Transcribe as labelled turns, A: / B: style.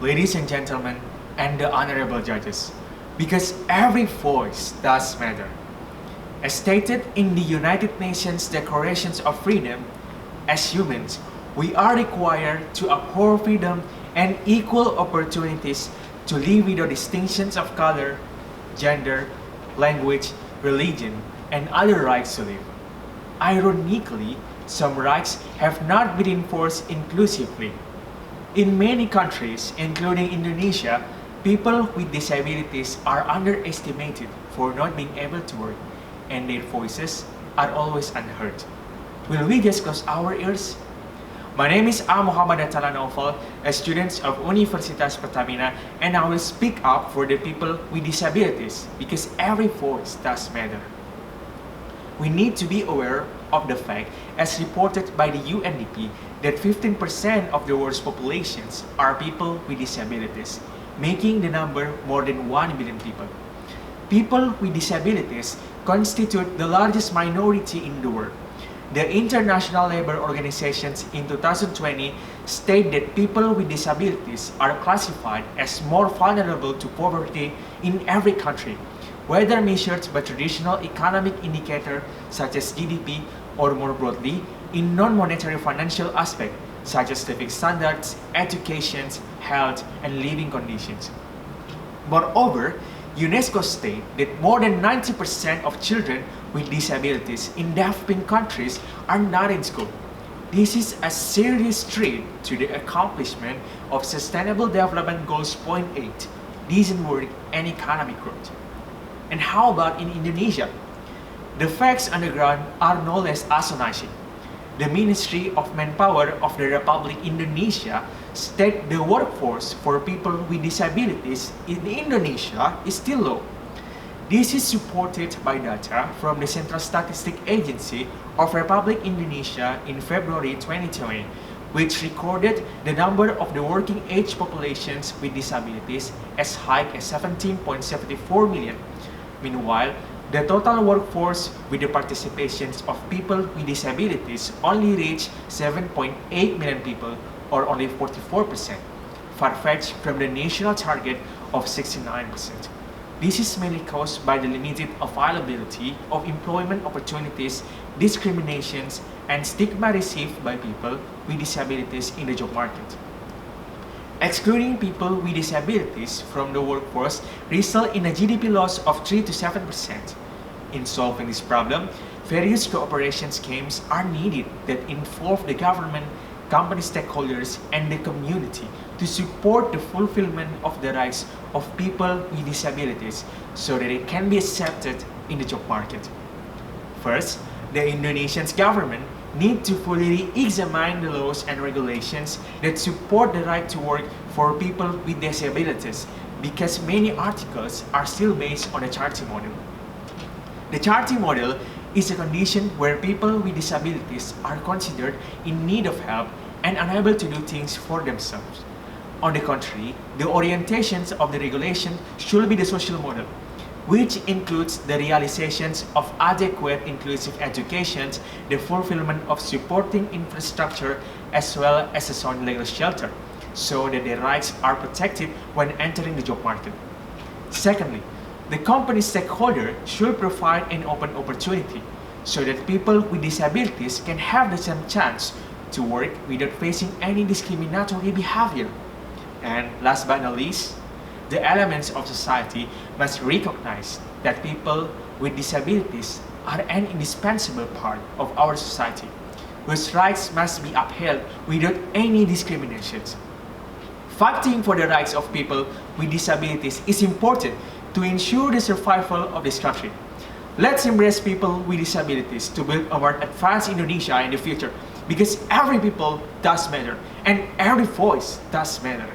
A: ladies and gentlemen, and the honorable judges, because every voice does matter. As stated in the United Nations Declarations of Freedom, as humans, we are required to uphold freedom and equal opportunities to live without distinctions of color, gender, language, religion, and other rights to live. Ironically, some rights have not been enforced inclusively. In many countries, including Indonesia, people with disabilities are underestimated for not being able to work, and their voices are always unheard. Will we just close our ears? My name is Muhammad Athallah Naufal, a student of Universitas Pertamina, and I will speak up for the people with disabilities because every voice does matter. We need to be aware of the fact, as reported by the UNDP, that 15% of the world's populations are people with disabilities, making the number more than 1 billion people. People with disabilities constitute the largest minority in the world. The International Labour Organizations in 2020 state that people with disabilities are classified as more vulnerable to poverty in every country, whether measured by traditional economic indicators such as GDP or more broadly in non-monetary financial aspects such as living standards, education, health, and living conditions. Moreover, UNESCO states that more than 90% of children with disabilities in developing countries are not in school. This is a serious threat to the accomplishment of Sustainable Development Goals Point 8, decent work and economic growth. And how about in Indonesia? The facts on the ground are no less astonishing. The Ministry of Manpower of the Republic of Indonesia states the workforce for people with disabilities in Indonesia is still low. This is supported by data from the Central Statistik Agency of Republic of Indonesia in February 2020, which recorded the number of the working age populations with disabilities as high as 17.74 million. Meanwhile, the total workforce with the participations of people with disabilities only reached 7.8 million people, or only 44%, far-fetched from the national target of 69%. This is mainly caused by the limited availability of employment opportunities, discriminations, and stigma received by people with disabilities in the job market. Excluding people with disabilities from the workforce result in a GDP loss of 3 to 7%. In solving this problem, various cooperation schemes are needed that involve the government, company stakeholders, and the community to support the fulfillment of the rights of people with disabilities so that it can be accepted in the job market. First, the Indonesian government need to fully examine the laws and regulations that support the right to work for people with disabilities, because many articles are still based on a charity model. The charity model is a condition where people with disabilities are considered in need of help and unable to do things for themselves. On the contrary, the orientations of the regulation should be the social model, which includes the realizations of adequate inclusive education, the fulfillment of supporting infrastructure, as well as a sound legal shelter, so that their rights are protected when entering the job market. Secondly, the company stakeholder should provide an open opportunity so that people with disabilities can have the same chance to work without facing any discriminatory behavior. And last but not least, the elements of society must recognize that people with disabilities are an indispensable part of our society, whose rights must be upheld without any discriminations. Fighting for the rights of people with disabilities is important to ensure the survival of this country. Let's embrace people with disabilities to build a more advanced Indonesia in the future, because every people does matter and every voice does matter.